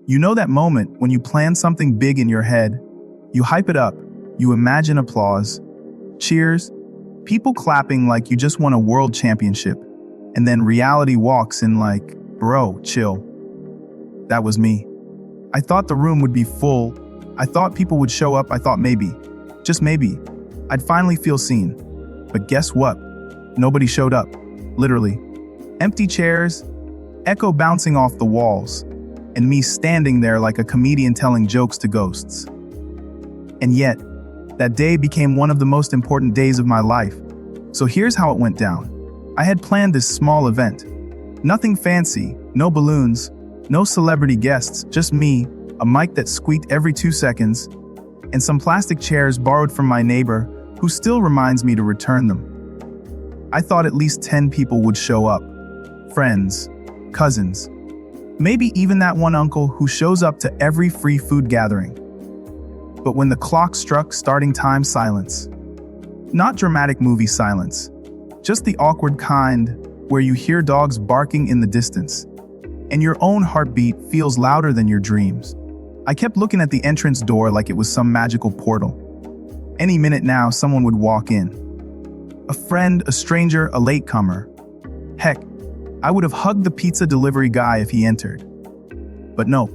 You know that moment when you plan something big in your head, you hype it up, you imagine applause, cheers, people clapping like you just won a world championship, and then reality walks in like, bro, chill. That was me. I thought the room would be full. I thought people would show up. I thought maybe, just maybe, I'd finally feel seen. But guess what? Nobody showed up. Literally. Empty chairs, echo bouncing off the walls, and me standing there like a comedian telling jokes to ghosts. And yet, that day became one of the most important days of my life. So here's how it went down. I had planned this small event. Nothing fancy, no balloons, no celebrity guests, just me, a mic that squeaked every 2 seconds, and some plastic chairs borrowed from my neighbor, who still reminds me to return them. I thought at least 10 people would show up. Friends, cousins, maybe even that one uncle who shows up to every free food gathering. But when the clock struck starting time, silence. Not dramatic movie silence, just the awkward kind where you hear dogs barking in the distance, and your own heartbeat feels louder than your dreams. I kept looking at the entrance door like it was some magical portal. Any minute now, someone would walk in. A friend, a stranger, a latecomer. Heck, I would have hugged the pizza delivery guy if he entered. But nope.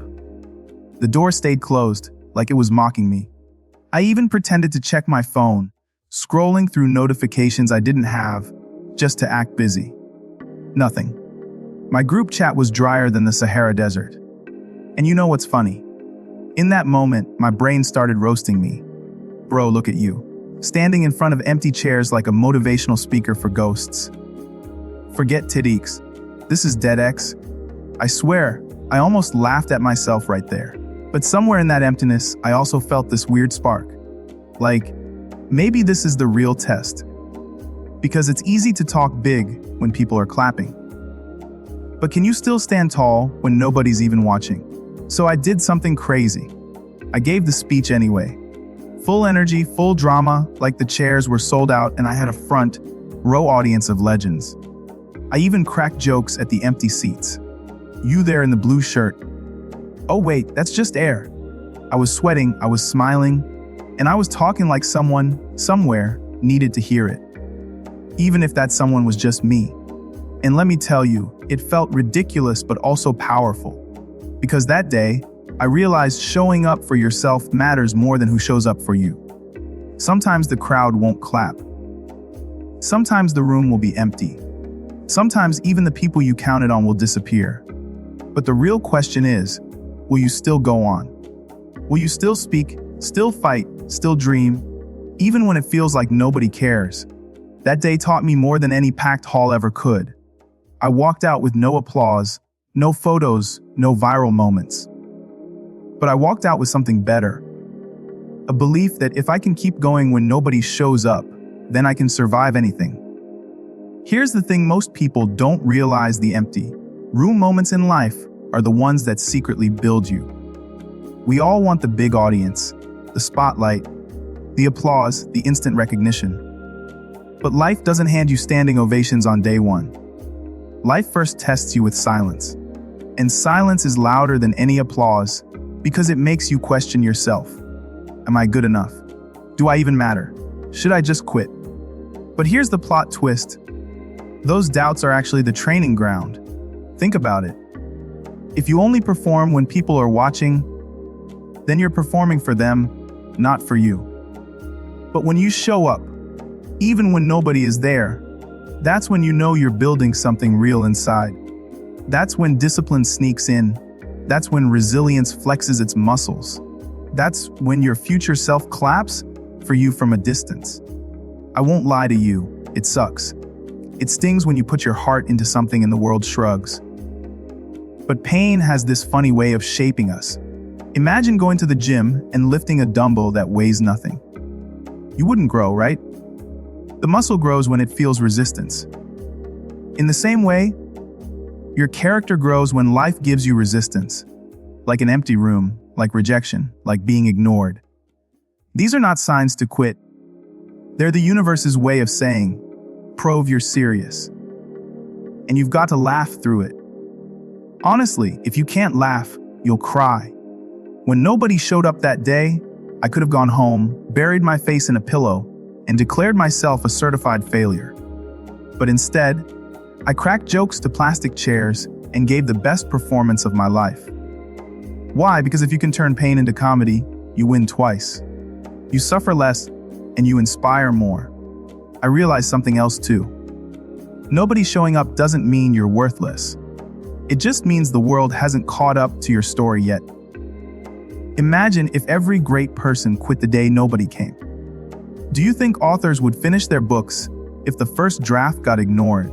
The door stayed closed, like it was mocking me. I even pretended to check my phone, scrolling through notifications I didn't have, just to act busy. Nothing. My group chat was drier than the Sahara Desert. And you know what's funny? In that moment, my brain started roasting me. Bro, look at you. Standing in front of empty chairs like a motivational speaker for ghosts. Forget TEDx. This is DeadX. I swear, I almost laughed at myself right there. But somewhere in that emptiness, I also felt this weird spark. Like, maybe this is the real test. Because it's easy to talk big when people are clapping. But can you still stand tall when nobody's even watching? So I did something crazy. I gave the speech anyway. Full energy, full drama, like the chairs were sold out and I had a front row audience of legends. I even cracked jokes at the empty seats. You there in the blue shirt. Oh wait, that's just air. I was sweating, I was smiling, and I was talking like someone, somewhere, needed to hear it. Even if that someone was just me. And let me tell you, it felt ridiculous but also powerful. Because that day, I realized showing up for yourself matters more than who shows up for you. Sometimes the crowd won't clap. Sometimes the room will be empty. Sometimes even the people you counted on will disappear. But the real question is, will you still go on? Will you still speak, still fight, still dream, even when it feels like nobody cares? That day taught me more than any packed hall ever could. I walked out with no applause, no photos, no viral moments. But I walked out with something better. A belief that if I can keep going when nobody shows up, then I can survive anything. Here's the thing, most people don't realize: the empty room moments in life are the ones that secretly build you. We all want the big audience, the spotlight, the applause, the instant recognition. But life doesn't hand you standing ovations on day one. Life first tests you with silence. And silence is louder than any applause because it makes you question yourself. Am I good enough? Do I even matter? Should I just quit? But here's the plot twist. Those doubts are actually the training ground. Think about it. If you only perform when people are watching, then you're performing for them, not for you. But when you show up, even when nobody is there, that's when you know you're building something real inside. That's when discipline sneaks in. That's when resilience flexes its muscles. That's when your future self claps for you from a distance. I won't lie to you, it sucks. It stings when you put your heart into something and the world shrugs. But pain has this funny way of shaping us. Imagine going to the gym and lifting a dumbbell that weighs nothing. You wouldn't grow, right? The muscle grows when it feels resistance. In the same way, your character grows when life gives you resistance. Like an empty room, like rejection, like being ignored. These are not signs to quit. They're the universe's way of saying, prove you're serious. And you've got to laugh through it. Honestly, if you can't laugh, you'll cry. When nobody showed up that day, I could have gone home, buried my face in a pillow, and declared myself a certified failure. But instead, I cracked jokes to plastic chairs and gave the best performance of my life. Why? Because if you can turn pain into comedy, you win twice. You suffer less, and you inspire more. I realized something else too. Nobody showing up doesn't mean you're worthless. It just means the world hasn't caught up to your story yet. Imagine if every great person quit the day nobody came. Do you think authors would finish their books if the first draft got ignored?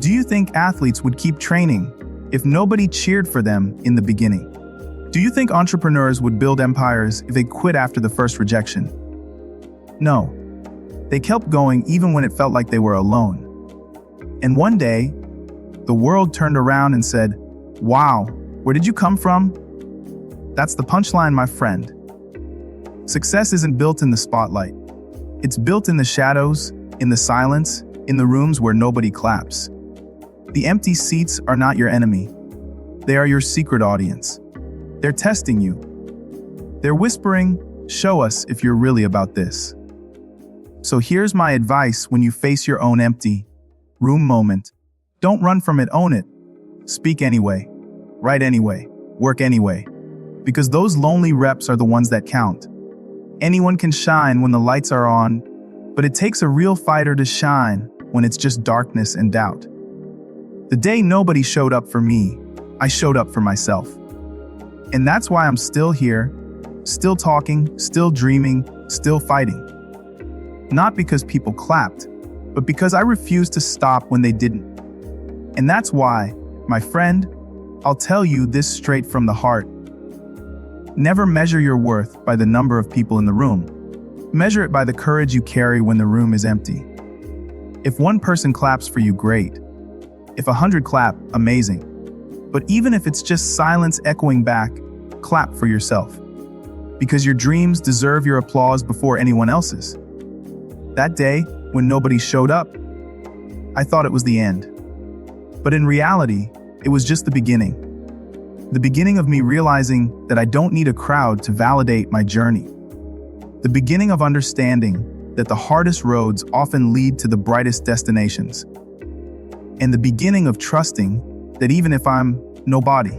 Do you think athletes would keep training if nobody cheered for them in the beginning? Do you think entrepreneurs would build empires if they quit after the first rejection? No. They kept going even when it felt like they were alone. And one day, the world turned around and said, "Wow, where did you come from?" That's the punchline, my friend. Success isn't built in the spotlight. It's built in the shadows, in the silence, in the rooms where nobody claps. The empty seats are not your enemy. They are your secret audience. They're testing you. They're whispering, "Show us if you're really about this." So here's my advice when you face your own empty room moment. Don't run from it, own it. Speak anyway. Write anyway. Work anyway. Because those lonely reps are the ones that count. Anyone can shine when the lights are on, but it takes a real fighter to shine when it's just darkness and doubt. The day nobody showed up for me, I showed up for myself. And that's why I'm still here, still talking, still dreaming, still fighting. Not because people clapped, but because I refused to stop when they didn't. And that's why, my friend, I'll tell you this straight from the heart. Never measure your worth by the number of people in the room. Measure it by the courage you carry when the room is empty. If one person claps for you, great. If 100 clap, amazing. But even if it's just silence echoing back, clap for yourself. Because your dreams deserve your applause before anyone else's. That day, when nobody showed up, I thought it was the end. But in reality, it was just the beginning. The beginning of me realizing that I don't need a crowd to validate my journey. The beginning of understanding that the hardest roads often lead to the brightest destinations. And the beginning of trusting that even if I'm nobody,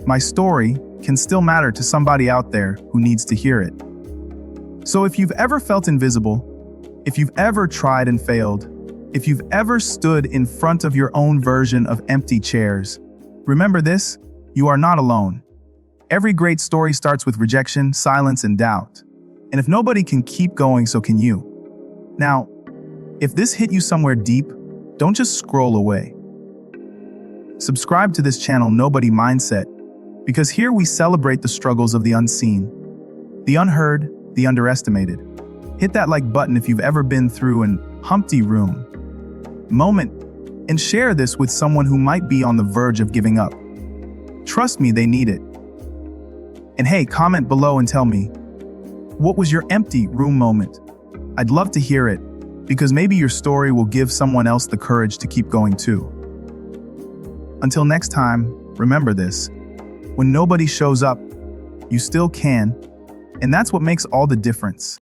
my story can still matter to somebody out there who needs to hear it. So if you've ever felt invisible, if you've ever tried and failed, if you've ever stood in front of your own version of empty chairs, remember this: you are not alone. Every great story starts with rejection, silence, and doubt. And if nobody can keep going, so can you. Now, if this hit you somewhere deep, don't just scroll away. Subscribe to this channel, Nobody Mindset, because here we celebrate the struggles of the unseen, the unheard, the underestimated. Hit that like button if you've ever been through an Humpty room moment, and share this with someone who might be on the verge of giving up. Trust me, they need it. And hey, comment below and tell me, what was your empty room moment? I'd love to hear it, because maybe your story will give someone else the courage to keep going too. Until next time, remember this: when nobody shows up, you still can, and that's what makes all the difference.